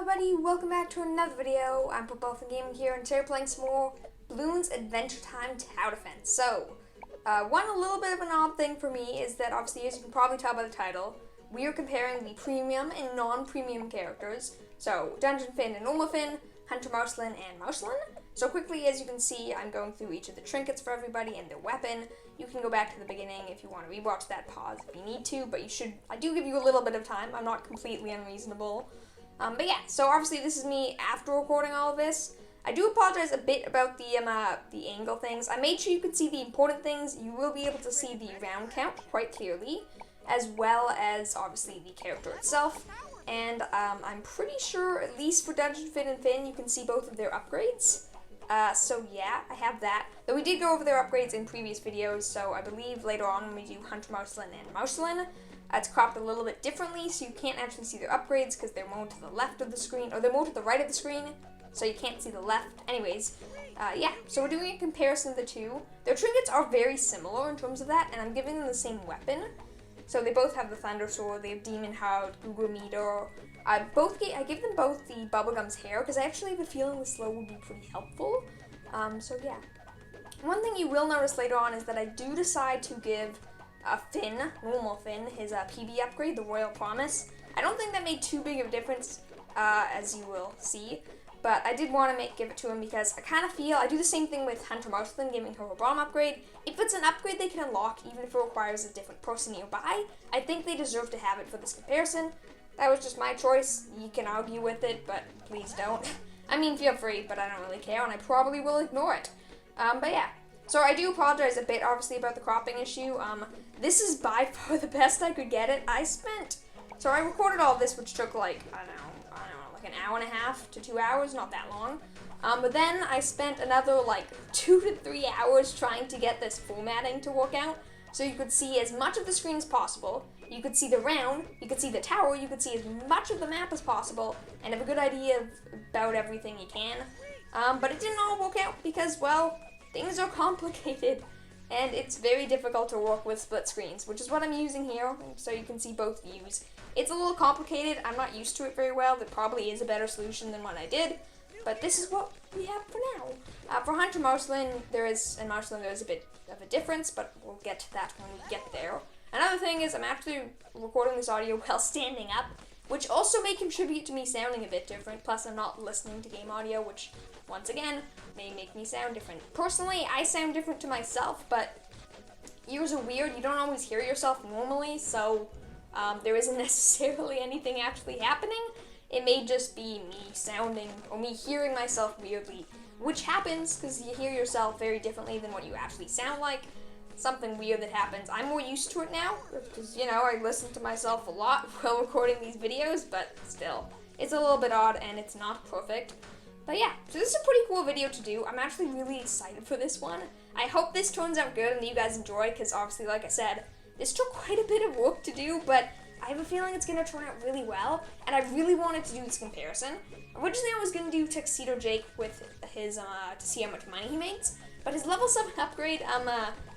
everybody, welcome back to another video. I'm Purple Gaming here, and today we're playing some more Bloons Adventure Time Tower Defense. So, one little bit of an odd thing for me is that, obviously, as you can probably tell by the title, we are comparing the premium and non-premium characters. So, Dungeon Finn and Normal Finn, Hunter Marceline and Marceline. So quickly, as you can see, I'm going through each of the trinkets for everybody and their weapon. You can go back to the beginning if you want to rewatch that, pause if you need to, but I do give you a little bit of time. I'm not completely unreasonable. But yeah, so obviously this is me after recording all of this. I do apologize a bit about the angle things. I made sure you could see the important things. You will be able to see the round count quite clearly, as well as obviously the character itself. And I'm pretty sure, at least for Dungeon Finn and Finn, you can see both of their upgrades. So yeah, I have that. Though we did go over their upgrades in previous videos, so I believe later on when we do Hunter Marceline and Marceline, it's cropped a little bit differently, so you can't actually see their upgrades because they're more to the left of the screen, or they're more to the right of the screen, so you can't see the left. Anyways, yeah, so we're doing a comparison of the two. Their trinkets are very similar in terms of that, and I'm giving them the same weapon. So they both have the Thunder Sword, they have Demon Heart, Google Meter. I give them both the Bubblegum's hair, because I actually have a feeling the slow would be pretty helpful. So yeah. One thing you will notice later on is that I do decide to give Finn, Normal Finn, his PB upgrade, the Royal Promise. I don't think that made too big of a difference, as you will see, but I did want to give it to him because I kind of feel, I do the same thing with Hunter Marceline, giving her a bomb upgrade. If it's an upgrade they can unlock, even if it requires a different person nearby, I think they deserve to have it for this comparison. That was just my choice. You can argue with it, but please don't. I mean, feel free, but I don't really care, and I probably will ignore it. But yeah. So I do apologize a bit, obviously, about the cropping issue. This is by far the best I could get it. So I recorded all of this, which took like, I don't know, like an hour and a half to 2 hours, not that long. But then I spent another like 2 to 3 hours trying to get this formatting to work out. So you could see as much of the screen as possible. You could see the round, you could see the tower, you could see as much of the map as possible, and have a good idea about everything you can. But it didn't all work out because, well, things are complicated, and it's very difficult to work with split screens, which is what I'm using here, so you can see both views. It's a little complicated, I'm not used to it very well, there probably is a better solution than what I did, but this is what we have for now. For Hunter Marceline, there is a bit of a difference, but we'll get to that when we get there. Another thing is I'm actually recording this audio while standing up, which also may contribute to me sounding a bit different, plus I'm not listening to game audio, which, once again, may make me sound different. Personally, I sound different to myself, but ears are weird. You don't always hear yourself normally, so there isn't necessarily anything actually happening. It may just be me sounding, or me hearing myself weirdly, which happens because you hear yourself very differently than what you actually sound like. Something weird that happens. I'm more used to it now, because, you know, I listen to myself a lot while recording these videos, but still, it's a little bit odd, and it's not perfect. But yeah, so this is a pretty cool video to do. I'm actually really excited for this one. I hope this turns out good and that you guys enjoy, because obviously, like I said, this took quite a bit of work to do, but I have a feeling it's going to turn out really well, and I really wanted to do this comparison. Originally, I was going to do Tuxedo Jake with his, to see how much money he makes, but his level 7 upgrade,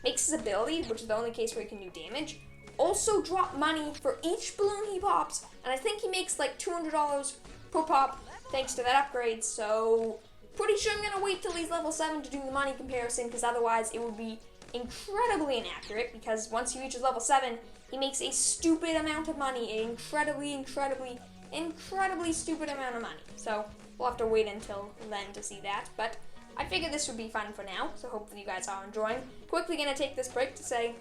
makes his ability, which is the only case where he can do damage, also drop money for each balloon he pops, and I think he makes like $200 per pop thanks to that upgrade, so pretty sure I'm going to wait till he's level 7 to do the money comparison, because otherwise it would be incredibly inaccurate, because once he reaches level 7, he makes a stupid amount of money, an incredibly stupid amount of money, so we'll have to wait until then to see that, but I figured this would be fun for now, so hopefully you guys are enjoying. Quickly gonna take this break to say,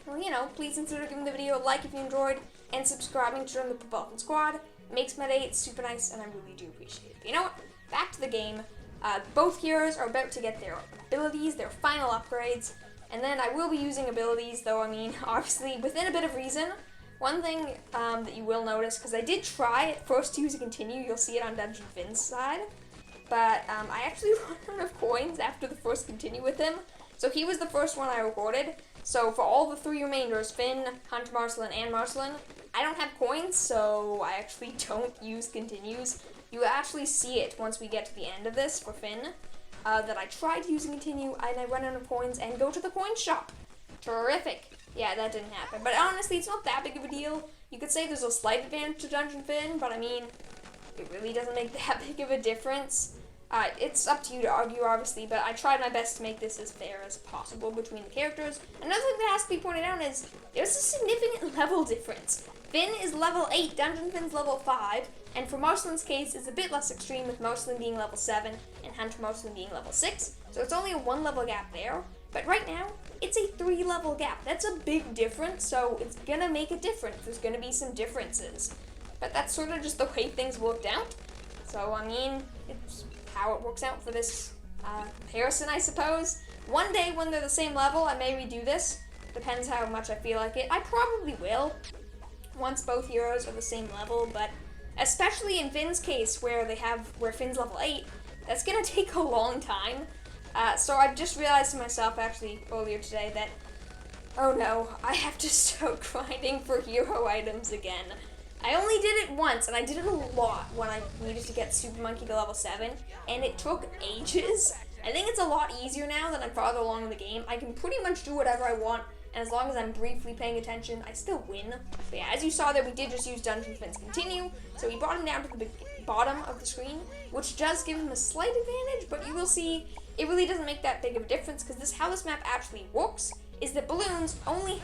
well, you know, please consider giving the video a like if you enjoyed, and subscribing to join the Purple Squad. It makes my day, it's super nice, and I really do appreciate it. But you know what? Back to the game. Both heroes are about to get their abilities, their final upgrades, and then I will be using abilities, though, I mean, obviously, within a bit of reason. One thing that you will notice, because I did try at first to use a continue, you'll see it on Dungeon Finn's side, but I actually ran out of coins after the first continue with him, so he was the first one I recorded. So for all the 3 remainders, Finn, Hunter Marceline, and Marceline, I don't have coins, so I actually don't use continues. You actually see it once we get to the end of this for Finn, that I tried to use a continue, and I run out of coins, and go to the coin shop. Terrific. Yeah, that didn't happen, but honestly, it's not that big of a deal. You could say there's a slight advantage to Dungeon Finn, but I mean, it really doesn't make that big of a difference. It's up to you to argue, obviously, but I tried my best to make this as fair as possible between the characters. Another thing that has to be pointed out is there's a significant level difference. Finn is level 8, Dungeon Finn's level 5, and for Marceline's case, it's a bit less extreme with Marceline being level 7 and Hunter Marceline being level 6, so it's only a 1 level gap there. But right now, it's a 3 level gap. That's a big difference, so it's gonna make a difference. There's gonna be some differences. But that's sort of just the way things worked out. So, I mean, it's how it works out for this comparison, I suppose. One day when they're the same level, I may redo this. Depends how much I feel like it. I probably will, once both heroes are the same level, but especially in Finn's case, where Finn's level 8, that's gonna take a long time. So I just realized to myself, actually, earlier today that, oh no, I have to start grinding for hero items again. I only did it once, and I did it a lot when I needed to get Super Monkey to level 7, and it took ages. I think it's a lot easier now that I'm farther along in the game. I can pretty much do whatever I want, and as long as I'm briefly paying attention, I still win. But yeah, as you saw there, we did just use Dungeon Finn's Continue, so we brought him down to the bottom of the screen, which does give him a slight advantage, but you will see it really doesn't make that big of a difference, because how this map actually works is that balloons only,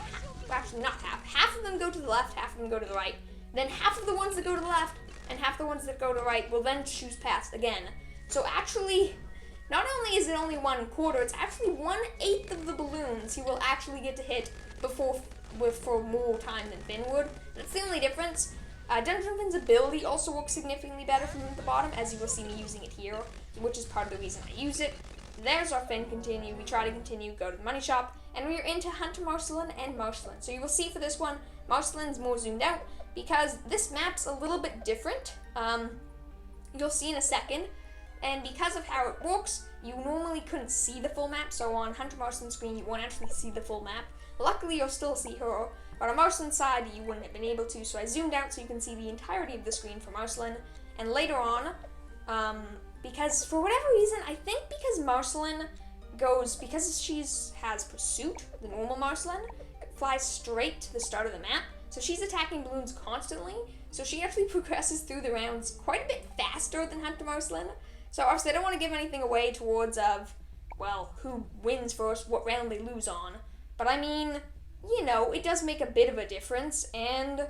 actually not half of them go to the left, half of them go to the right. Then half of the ones that go to the left and half the ones that go to the right will then choose past again. So actually, not only is it only 1/4, it's actually 1/8 of the balloons he will actually get to hit for more time than Finn would. That's the only difference. Dungeon Finn's ability also works significantly better from the bottom, as you will see me using it here, which is part of the reason I use it. There's our Finn Continue. We try to continue, go to the money shop, and we're into Hunter Marceline and Marceline. So you will see for this one, Marceline's more zoomed out, because this map's a little bit different. You'll see in a second. And because of how it works, you normally couldn't see the full map, so on Hunter Marceline's screen, you won't actually see the full map. Luckily, you'll still see her, but on Marceline's side, you wouldn't have been able to, so I zoomed out so you can see the entirety of the screen for Marceline. And later on, because for whatever reason, I think because Marceline because she has Pursuit, the normal Marceline, flies straight to the start of the map, so she's attacking balloons constantly, so she actually progresses through the rounds quite a bit faster than Hunter Marceline. So obviously I don't want to give anything away towards who wins first, what round they lose on. But I mean, you know, it does make a bit of a difference, and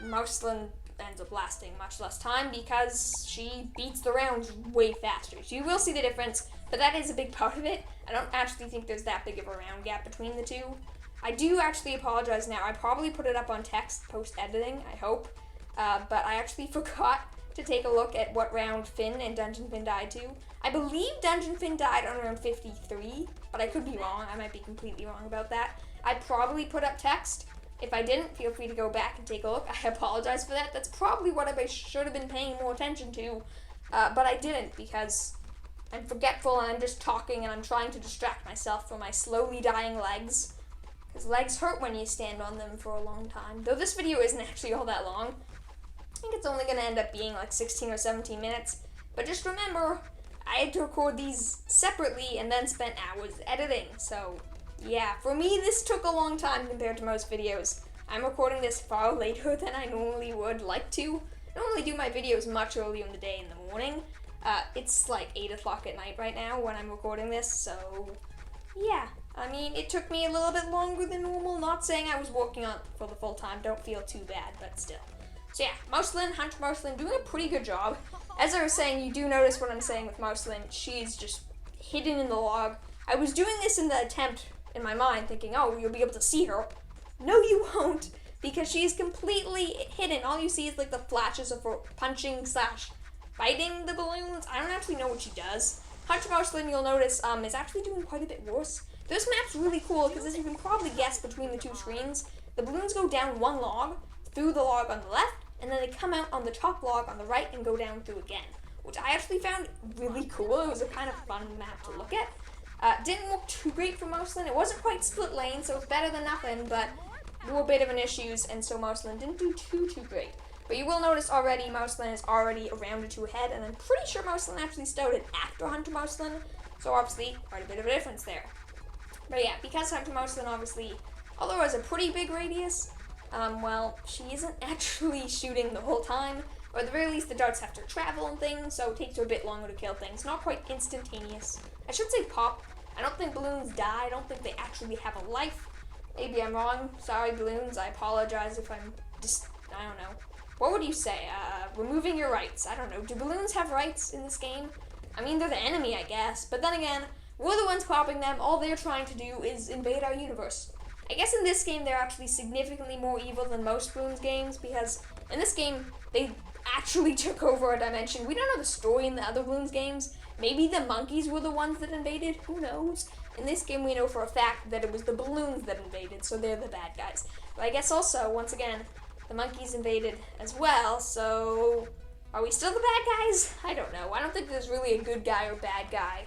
Marceline ends up lasting much less time because she beats the rounds way faster. So you will see the difference, but that is a big part of it. I don't actually think there's that big of a round gap between the two. I do actually apologize now. I probably put it up on text post-editing, I hope. But I actually forgot to take a look at what round Finn and Dungeon Finn died to. I believe Dungeon Finn died on round 53, but I could be wrong. I might be completely wrong about that. I probably put up text. If I didn't, feel free to go back and take a look. I apologize for that. That's probably what I should have been paying more attention to, but I didn't because I'm forgetful and I'm just talking and I'm trying to distract myself from my slowly dying legs. Because legs hurt when you stand on them for a long time. Though this video isn't actually all that long. I think it's only going to end up being like 16 or 17 minutes. But just remember, I had to record these separately and then spent hours editing. So, yeah, for me this took a long time compared to most videos. I'm recording this far later than I normally would like to. I normally do my videos much earlier in the day in the morning. It's like 8 o'clock at night right now when I'm recording this, so yeah. I mean, it took me a little bit longer than normal. Not saying I was working on it for the full time. Don't feel too bad, but still. So yeah, Marceline, Hunter Marceline, doing a pretty good job. As I was saying, you do notice what I'm saying with Marceline. She's just hidden in the log. I was doing this in the attempt in my mind, thinking, oh, you'll be able to see her. No, you won't, because she's completely hidden. All you see is like the flashes of her punching / fighting the balloons. I don't actually know what she does. Hunter Marceline, you'll notice, is actually doing quite a bit worse. This map's really cool because, as you can probably guess between the two screens, the balloons go down one log, through the log on the left, and then they come out on the top log on the right and go down through again, which I actually found really cool. It was a kind of fun map to look at. Didn't work too great for Marceline. It wasn't quite split lane, so it's better than nothing, but there were a bit of an issues, and so Marceline didn't do too great. But you will notice already, Marceline is already a round or two ahead, and I'm pretty sure Marceline actually started after Hunter Marceline, so obviously quite a bit of a difference there. But yeah, because Hunter Marceline obviously, although has a pretty big radius, she isn't actually shooting the whole time. Or at the very least, the darts have to travel and things, so it takes her a bit longer to kill things. Not quite instantaneous. I should say pop. I don't think balloons die. I don't think they actually have a life. Maybe I'm wrong. Sorry, balloons. I apologize if I'm just, I don't know. What would you say? Removing your rights. I don't know. Do balloons have rights in this game? I mean, they're the enemy, I guess. But then again, we're the ones popping them. All they're trying to do is invade our universe. I guess in this game, they're actually significantly more evil than most balloons games, because in this game, they actually took over a dimension. We don't know the story in the other balloons games. Maybe the monkeys were the ones that invaded. Who knows? In this game, we know for a fact that it was the balloons that invaded, so they're the bad guys. But I guess also, once again, the monkeys invaded as well, so are we still the bad guys? I don't know. I don't think there's really a good guy or bad guy,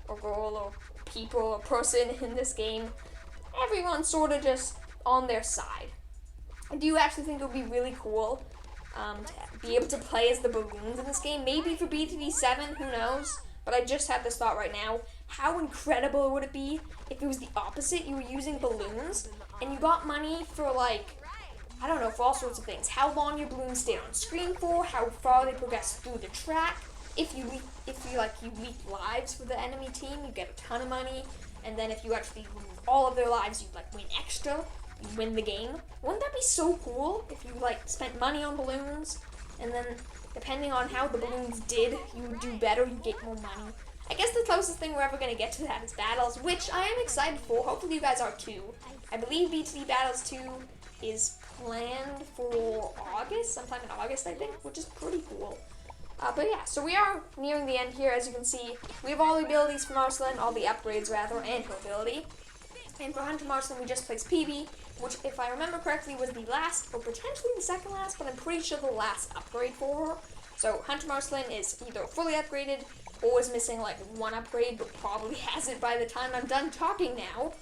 or girl, or people, or person in this game. Everyone's sort of just on their side. Do you actually think it would be really cool to be able to play as the balloons in this game? Maybe for BTV7, who knows? But I just had this thought right now. How incredible would it be if it was the opposite? You were using balloons, and you got money for, like, I don't know, for all sorts of things. How long your balloons stay on screen for, how far they progress through the track. If you leak lives for the enemy team, you get a ton of money. And then if you actually lose all of their lives, you win extra. You win the game. Wouldn't that be so cool if you spent money on balloons, and then depending on how the balloons did, you would do better, you get more money. I guess the closest thing we're ever going to get to that is Battles, which I am excited for. Hopefully you guys are too. I believe BTV Battles 2 is planned for August, sometime in August I think, which is pretty cool. But yeah, so we are nearing the end here. As you can see, we have all the abilities for Marceline, all the upgrades rather, and her ability. And for Hunter Marceline, we just placed PB, which, if I remember correctly, was the last, or potentially the second last, but I'm pretty sure the last upgrade for her. So Hunter Marceline is either fully upgraded, or is missing one upgrade, but probably has it by the time I'm done talking now.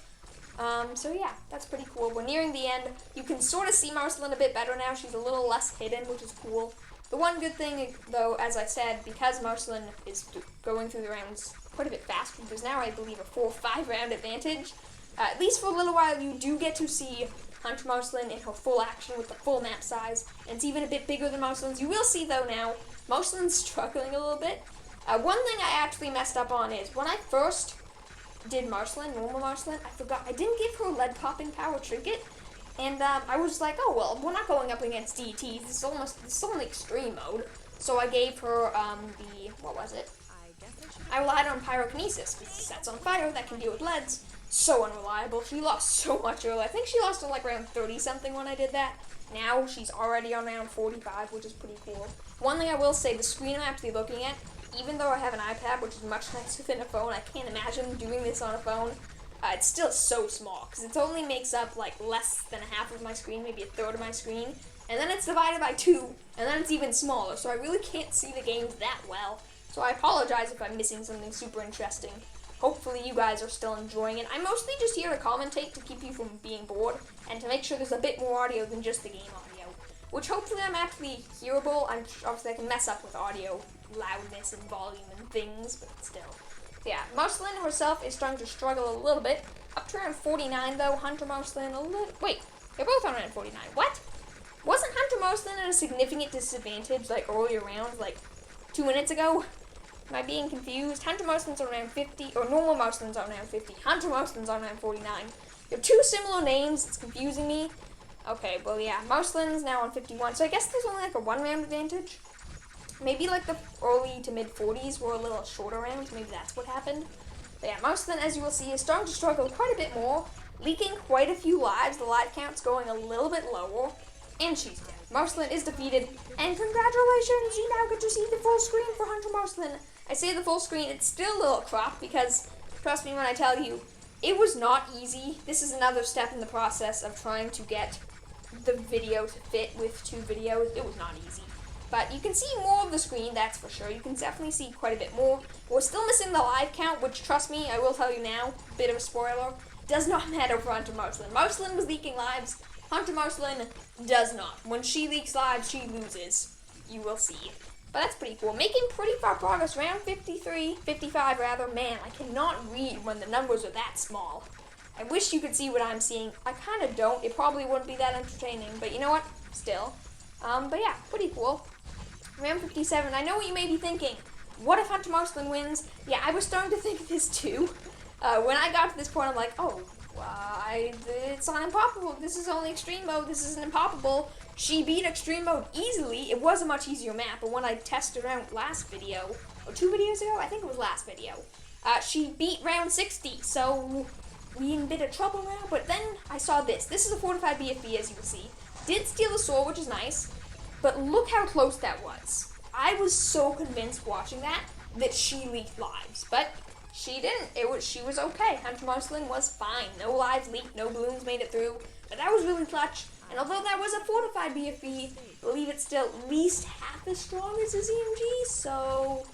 So yeah, that's pretty cool. We're nearing the end. You can sort of see Marceline a bit better now. She's a little less hidden, which is cool. The one good thing, though, as I said, because Marceline is going through the rounds quite a bit faster, there's now, I believe, a 4 or 5 round advantage. At least for a little while, you do get to see Hunter Marceline in her full action with the full map size, and it's even a bit bigger than Marceline's. You will see, though, now, Marceline's struggling a little bit. One thing I actually messed up on is, when I first did Marceline, normal Marceline, I didn't give her a lead popping power trinket. And I was like, oh, well, we're not going up against DTs. This is only extreme mode. So I gave her what was it? I relied on pyrokinesis, because it sets on fire, that can deal with leads. So unreliable. She lost so much early. I think she lost on round 30-something when I did that. Now she's already on round 45, which is pretty cool. One thing I will say, the screen I'm actually looking at, even though I have an iPad, which is much nicer than a phone, I can't imagine doing this on a phone. It's still so small, because it only makes up less than a half of my screen, maybe a third of my screen, and then it's divided by 2, and then it's even smaller, so I really can't see the games that well. So I apologize if I'm missing something super interesting. Hopefully you guys are still enjoying it. I'm mostly just here to commentate to keep you from being bored, and to make sure there's a bit more audio than just the game audio, which hopefully I'm actually hearable. Obviously I can mess up with audio loudness and volume and things, but still. Yeah, Marceline herself is starting to struggle a little bit. Up to around 49, though. Hunter Marceline a little... Wait, they're both on around 49. What? Wasn't Hunter Marceline at a significant disadvantage, earlier rounds, 2 minutes ago? Am I being confused? Hunter Marceline's on around 50, or normal Marceline's on around 50. Hunter Marceline's on around 49. They have 2 similar names. It's confusing me. Okay, well, yeah, Marceline's now on 51, so I guess there's only, a 1 round advantage. Maybe the early to mid 40s were a little shorter rounds. Maybe that's what happened. But yeah, Marceline, as you will see, is starting to struggle quite a bit more, leaking quite a few lives. The life count's going a little bit lower, and she's dead. Marceline is defeated, and congratulations! You now get to see the full screen for Hunter Marceline. I say the full screen, it's still a little cropped because, trust me when I tell you, it was not easy. This is another step in the process of trying to get the video to fit with 2 videos. It was not easy. But you can see more of the screen, that's for sure. You can definitely see quite a bit more. We're still missing the live count, which, trust me, I will tell you now, bit of a spoiler, does not matter for Hunter Marceline. Marceline was leaking lives. Hunter Marceline does not. When she leaks lives, she loses. You will see. But that's pretty cool. Making pretty far progress. Round 53, 55 rather. Man, I cannot read when the numbers are that small. I wish you could see what I'm seeing. I kind of don't. It probably wouldn't be that entertaining. But you know what? Still. But yeah, pretty cool. Round 57. I know what you may be thinking. What if Hunter Marceline wins? Yeah, I was starting to think this too. When I got to this point, I'm like, oh, it's on impossible. This is only extreme mode. This isn't impossible. She beat extreme mode easily. It was a much easier map, but when I tested out last video, or 2 videos ago, I think it was last video, she beat round 60, so we in a bit of trouble now. But then I saw this. This is a fortified BFB, as you can see. Did steal the soul, which is nice, but look how close that was. I was so convinced watching that she leaked lives, but she didn't. She was okay. Hunter Marceline was fine. No lives leaked, no balloons made it through, but that was really clutch. And although that was a fortified BFB, I believe it's still at least half as strong as the ZMG, so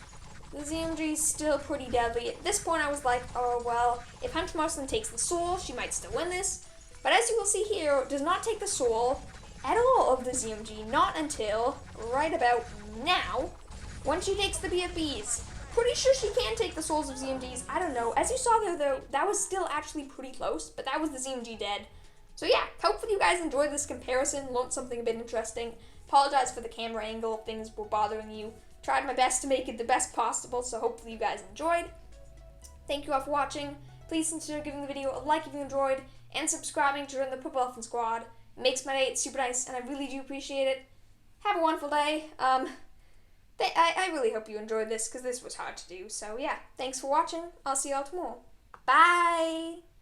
the ZMG is still pretty deadly. At this point, I was like, oh, well, if Hunter Marceline takes the soul, she might still win this. But as you will see here, does not take the soul at all of the ZMG, not until right about now, when she takes the BFBs. Pretty sure she can take the souls of ZMGs. I don't know. As you saw there, though, that was still actually pretty close, but that was the ZMG dead. So yeah, hopefully you guys enjoyed this comparison, learned something a bit interesting. Apologize for the camera angle if things were bothering you. Tried my best to make it the best possible, so hopefully you guys enjoyed. Thank you all for watching. Please consider giving the video a like if you enjoyed, and subscribing to join the Purple Elephant Squad. It makes my day, it's super nice, and I really do appreciate it. Have a wonderful day. I really hope you enjoyed this, because this was hard to do. So yeah, thanks for watching. I'll see y'all tomorrow. Bye!